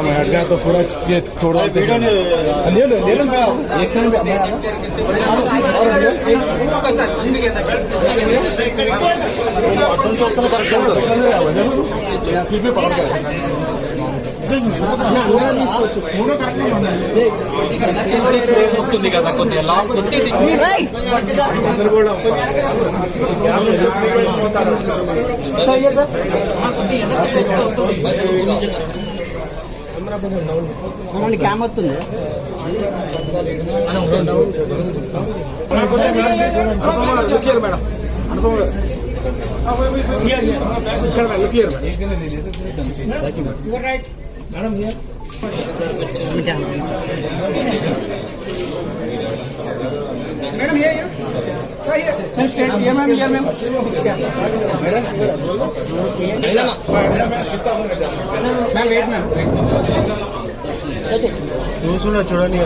मैं हट गया तो पूरा थोड़ा फिर भी पकड़ వస్తుంది కదా కొద్దిగా లాంగ్ క్యామ్ వస్తుంది madam Madam, here. Madam, here. Sir, here. Here, ma'am. Here, ma'am. Ma'am, wait, ma'am. చూసుకున్నా చూడండి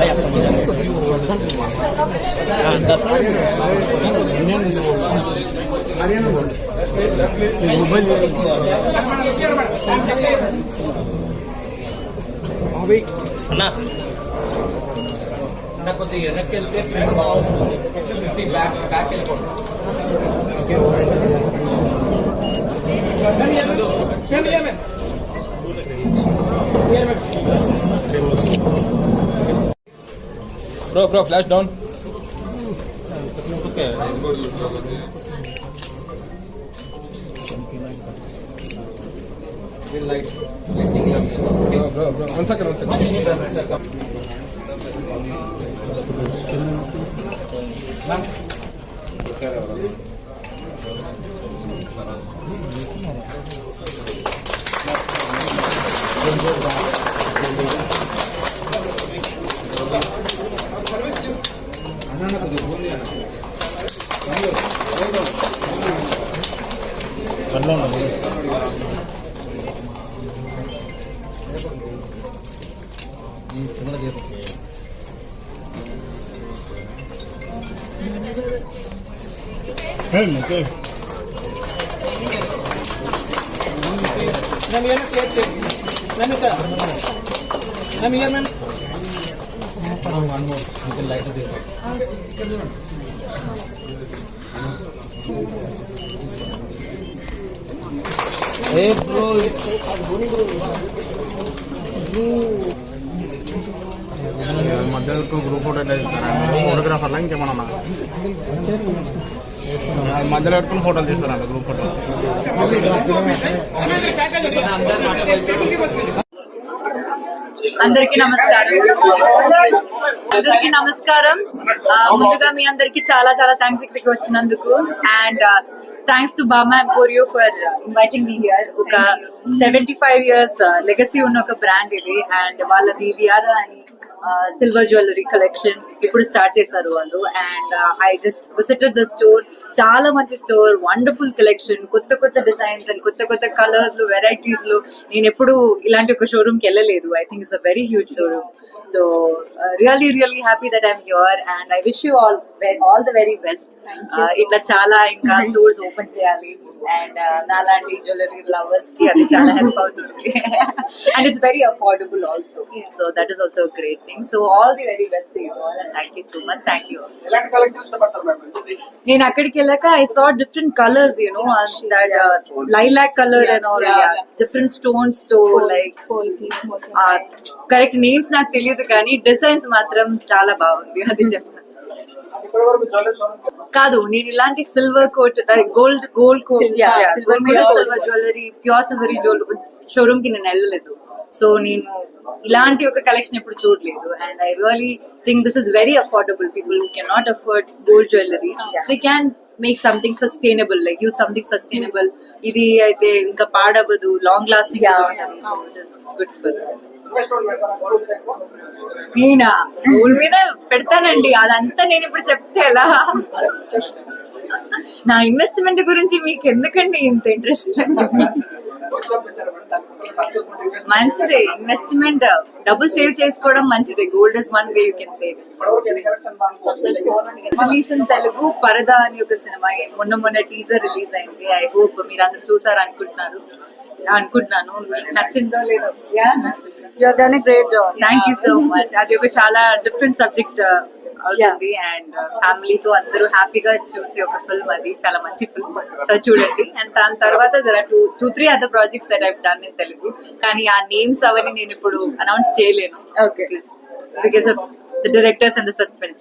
మొబైల్ అన్నా కొద్దిగా వెనక్కి వెళ్తే ఫ్రేమ్ బాగా వస్తుంది బ్యాక్ వెళ్ళిపోతుంది Bro, flash down. Okay. Light. Bro. One second. Okay. Ma'am, here, ma'am, sir. Ma'am, here, ma'am. One more. You can light this up. Hey, bro. మధ్యలో గ్రూప్ ఫోటో ఫోటోగ్రాఫర్లా ఇంకేమన్నా మధ్యలో పెట్టుకుని ఫోటోలు తీస్తారంట గ్రూప్ ఫోటో. అందరికీ నమస్కారం. ముందుగా మీ అందరికి చాలా చాలా థ్యాంక్స్ ఇక్కడికి వచ్చినందుకు. అండ్ థ్యాంక్స్ టు బామా ఎంపోరియో ఫర్ ఇన్వైటింగ్ మీ హియర్. ఒక 75 years లెగసీ ఉన్న ఒక బ్రాండ్ ఇది. అండ్ వాళ్ళది వియారా అని సిల్వర్ జ్యువెలరీ కలెక్షన్ ఇప్పుడు స్టార్ట్ చేశారు వాళ్ళు. And I just visited the store. చాలా మంచి స్టోర్, వండర్ఫుల్ కలెక్షన్, కొత్త డిజైన్స్ అండ్ కొత్త కలర్స్ లో, వెరైటీస్ లో. నేను ఎప్పుడు ఇలాంటి ఒక షోరూమ్ కి వెళ్ళలేదు. I think it's a very huge showroom. So really happy that I'm here and I wish you all the very best. ఇట్లా చాలా ఇంకా స్టోర్స్ ఓపెన్ చేయాలి. అండ్ నాలాంటి జ్యువెలరీ లవర్స్ కి అది చాలా హెల్ప్ అవుతుంది. And it's very affordable also. So that is also great thing. So all the very best to you all and thank you so much. Thank you. నేను అక్కడికి వెళ్ళాక I saw different colours, that lilac colour and all different stones తో like correct names నాకు తెలియదు కానీ designs మాత్రం చాలా బాగుంది. అది చెప్పాను కాదు, నేను ఇలాంటి silver coat gold silver jewellery, pure silvery jewellery showroom కి నేను వెళ్ళలేదు. సో నేను ఇలాంటి ఒక కలెక్షన్ ఎప్పుడు చూడలేదు. And I really think this is very affordable. People who can not afford gold jewellery, they can make something sustainable, like use something sustainable. ఇది అయితే ఇంకా పాడవదు, లాంగ్ లాస్టింగ్ గుడ్ ఫర్. నేనా గోల్డ్ మీద పెడతానండి, అదంతా నేను ఇప్పుడు చెప్తే ఎలా? నా ఇన్వెస్ట్మెంట్ గురించి మీకు ఎందుకండి ఇంత ఇంట్రెస్ట్? మంచిదే ఇన్వెస్ట్మెంట్, డబ్బులు సేవ్ చేసుకోవడం మంచిదే. Gold is one way you can save. Release in Telugu పరదా అని ఒక సినిమా మొన్న టీజర్ రిలీజ్ అయింది. ఐ హోప్ మీరు అందరు చూసారు అనుకుంటున్నాను. మీకు నచ్చిందో లేదో. Thank you so much. అది ఒక చాలా డిఫరెంట్ సబ్జెక్ట్ అవుతుంది అండ్ ఫ్యామిలీతో అందరూ హ్యాపీగా చూసే ఒక ఫిల్మ్. అది చాలా మంచి ఫిల్మ్, సో చూడండి. అండ్ దాని తర్వాత two three other projects that I've done in Telugu, కానీ ఆ నేమ్స్ అవన్నీ నేను ఇప్పుడు అనౌన్స్ చేయలేను because of the directors and the suspense.